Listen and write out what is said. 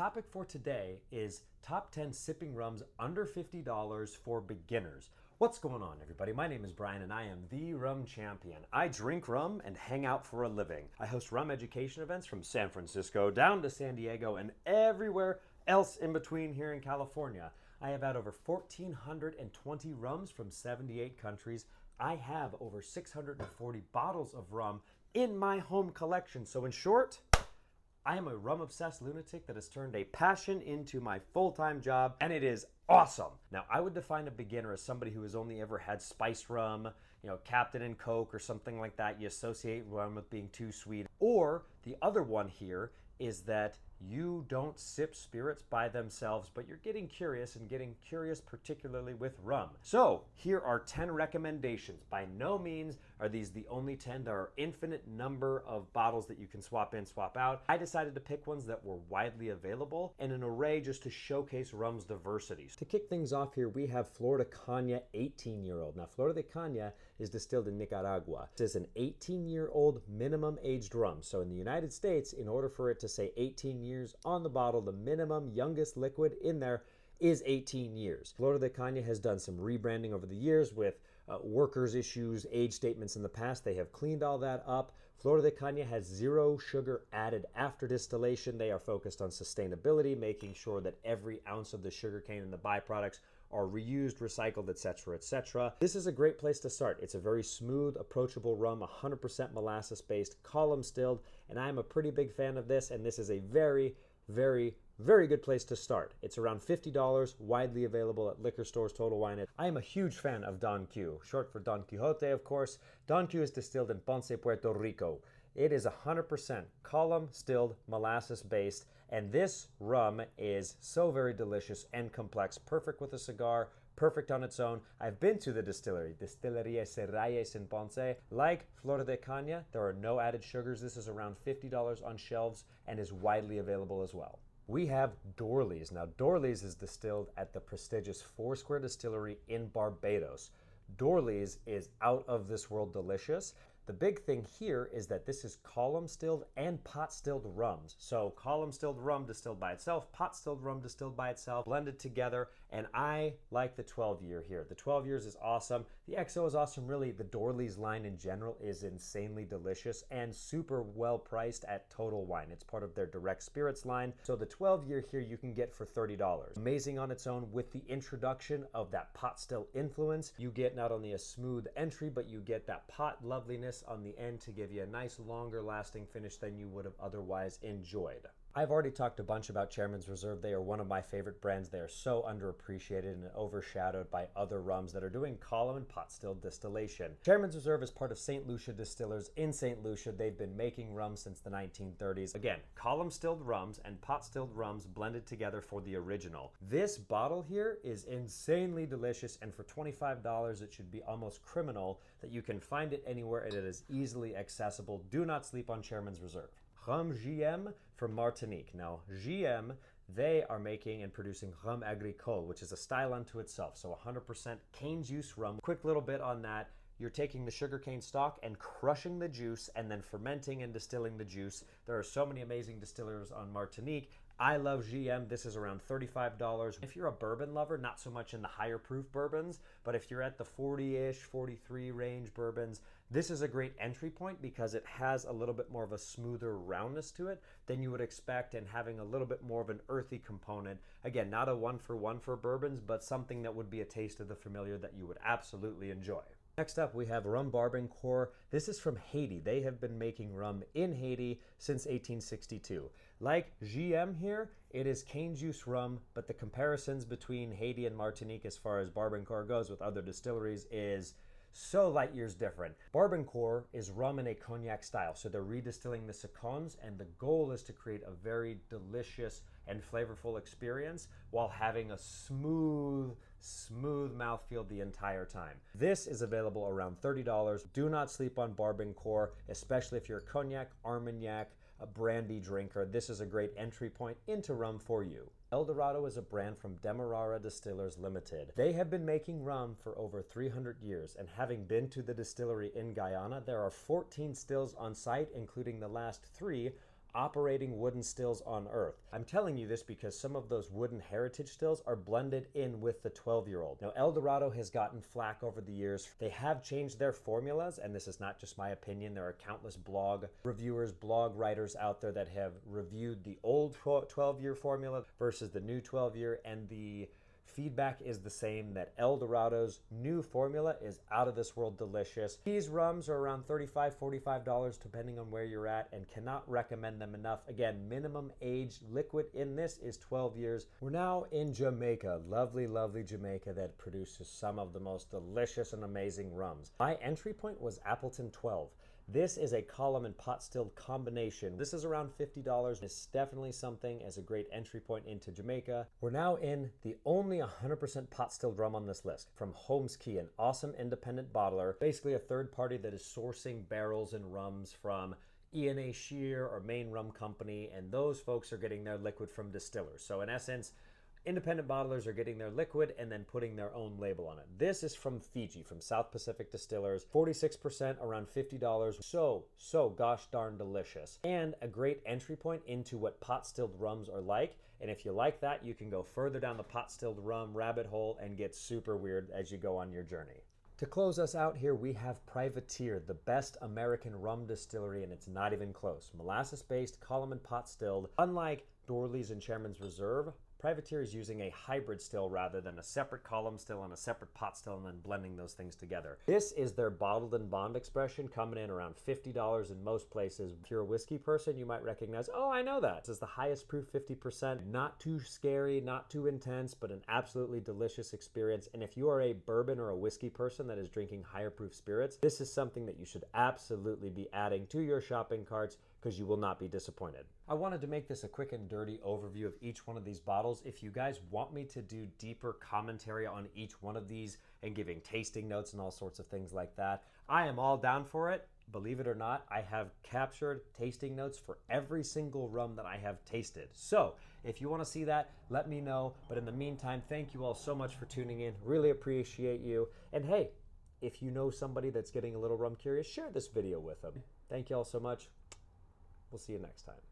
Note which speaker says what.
Speaker 1: topic for today is top 10 sipping rums under $50 for beginners. What's going on, everybody? My name is Brian and I am the rum champion. I drink rum and hang out for a living. I host rum education events from San Francisco down to San Diego and everywhere else in between here in California. I have had over 1,420 rums from 78 countries. I have over 640 bottles of rum in my home collection. So in short, I am a rum-obsessed lunatic that has turned a passion into my full-time job, and it is awesome. Now, I would define a beginner as somebody who has only ever had spiced rum, Captain and Coke or something like that. You associate rum with being too sweet. Or the other one here is that you don't sip spirits by themselves, but you're getting curious particularly with rum. So here are 10 recommendations. By no means are these the only 10. There are infinite number of bottles that you can swap in, swap out. I decided to pick ones that were widely available and an array just to showcase rum's diversity. To kick things off here, we have Flor de Kana 18-year-old. Now, Flor de Kana is distilled in Nicaragua. This is an 18-year-old minimum aged rum. So in the United States, in order for it to say 18 years on the bottle, the minimum youngest liquid in there is 18 years. Flor de Kana has done some rebranding over the years with workers' issues, age statements in the past. They have cleaned all that up. Flor de Kana has zero sugar added after distillation. They are focused on sustainability, making sure that every ounce of the sugarcane and the byproducts are reused, recycled, etc., etc. This is a great place to start. It's a very smooth, approachable rum, 100% molasses-based, column stilled, and I'm a pretty big fan of this, and this is a very good place to start. It's around $50, widely available at liquor stores, Total Wine. I am a huge fan of Don Q, short for Don Quixote, of course. Don Q is distilled in Ponce, Puerto Rico. It is 100% column stilled, molasses based, and this rum is so very delicious and complex, perfect with a cigar, perfect on its own. I've been to the distillery, Distillería Serralles in Ponce. Like Flor de Kana, there are no added sugars. This is around $50 on shelves and is widely available as well. We have Dorley's. Now, Dorley's is distilled at the prestigious Foursquare Distillery in Barbados. Dorley's is out of this world delicious. The big thing here is that this is column stilled and pot stilled rums. So column stilled rum distilled by itself, pot stilled rum distilled by itself, blended together. And I like the 12 year here. The 12 years is awesome. The XO is awesome. Really, the Dorley's line in general is insanely delicious and super well priced at Total Wine. It's part of their direct spirits line. So the 12 year here you can get for $30. Amazing on its own with the introduction of that pot still influence. You get not only a smooth entry, but you get that pot loveliness on the end to give you a nice longer lasting finish than you would have otherwise enjoyed. I've already talked a bunch about Chairman's Reserve. They are one of my favorite brands. They are so underappreciated and overshadowed by other rums that are doing column and pot still distillation. Chairman's Reserve is part of St. Lucia Distillers in St. Lucia. They've been making rum since the 1930s. Again, column stilled rums and pot stilled rums blended together for the original. This bottle here is insanely delicious, and for $25 it should be almost criminal that you can find it anywhere and it is easily accessible. Do not sleep on Chairman's Reserve. Rhum GM from Martinique. Now, GM, they are making and producing Rhum Agricole, which is a style unto itself. So 100% cane juice rum. Quick little bit on that. You're taking the sugarcane stalk and crushing the juice and then fermenting and distilling the juice. There are so many amazing distillers on Martinique. I love GM. This is around $35. If you're a bourbon lover, not so much in the higher proof bourbons, but if you're at the 40-ish, 43 range bourbons, this is a great entry point because it has a little bit more of a smoother roundness to it than you would expect, and having a little bit more of an earthy component. Again, not a one-for-one for bourbons, but something that would be a taste of the familiar that you would absolutely enjoy. Next up, we have Rum Bourbon Core. This is from Haiti. They have been making rum in Haiti since 1862. Like GM here, it is cane juice rum, but the comparisons between Haiti and Martinique as far as Bourbon Core goes with other distilleries is so light years different. Bourbon Core is rum in a cognac style, so they're redistilling the seconds, and the goal is to create a very delicious and flavorful experience while having a smooth mouthfeel the entire time. This is available around $30. Do not sleep on Bourbon Core, especially if you're a cognac, Armagnac, a brandy drinker. This is a great entry point into rum for you. El Dorado is a brand from Demerara Distillers Limited. They have been making rum for over 300 years, and having been to the distillery in Guyana, there are 14 stills on site, including the last 3 operating wooden stills on earth. I'm telling you this because some of those wooden heritage stills are blended in with the 12-year-old. Now, El Dorado has gotten flack over the years. They have changed their formulas, and this is not just my opinion. There are countless blog reviewers, blog writers out there that have reviewed the old 12-year formula versus the new 12-year, and the feedback is the same, that El Dorado's new formula is out of this world delicious. These rums are around $35, $45 depending on where you're at, and cannot recommend them enough. Again, minimum age liquid in this is 12 years. We're now in Jamaica, lovely, lovely Jamaica, that produces some of the most delicious and amazing rums. My entry point was Appleton 12. This is a column and pot stilled combination. This is around $50. It's definitely something as a great entry point into Jamaica. We're now in the only 100% pot stilled rum on this list, from Holmes Key, an awesome independent bottler, basically a third party that is sourcing barrels and rums from E&A Shear or Maine Rum Company, and those folks are getting their liquid from distillers. So in essence, independent bottlers are getting their liquid and then putting their own label on it. This is from Fiji, from South Pacific Distillers, 46%, around $50. So gosh darn delicious. And a great entry point into what pot stilled rums are like. And if you like that, you can go further down the pot stilled rum rabbit hole and get super weird as you go on your journey. To close us out here, we have Privateer, the best American rum distillery, and it's not even close. Molasses-based, column and pot stilled. Unlike Dorley's and Chairman's Reserve, Privateer is using a hybrid still rather than a separate column still and a separate pot still and then blending those things together. This is their bottled and bond expression, coming in around $50 in most places. If you're a whiskey person, you might recognize, oh, I know that. This is the highest proof, 50%. Not too scary, not too intense, but an absolutely delicious experience. And if you are a bourbon or a whiskey person that is drinking higher proof spirits, this is something that you should absolutely be adding to your shopping carts, because you will not be disappointed. I wanted to make this a quick and dirty overview of each one of these bottles. If you guys want me to do deeper commentary on each one of these and giving tasting notes and all sorts of things like that, I am all down for it. Believe it or not, I have captured tasting notes for every single rum that I have tasted. So if you want to see that, let me know. But in the meantime, thank you all so much for tuning in. Really appreciate you. And hey, if you know somebody that's getting a little rum curious, share this video with them. Thank you all so much. We'll see you next time.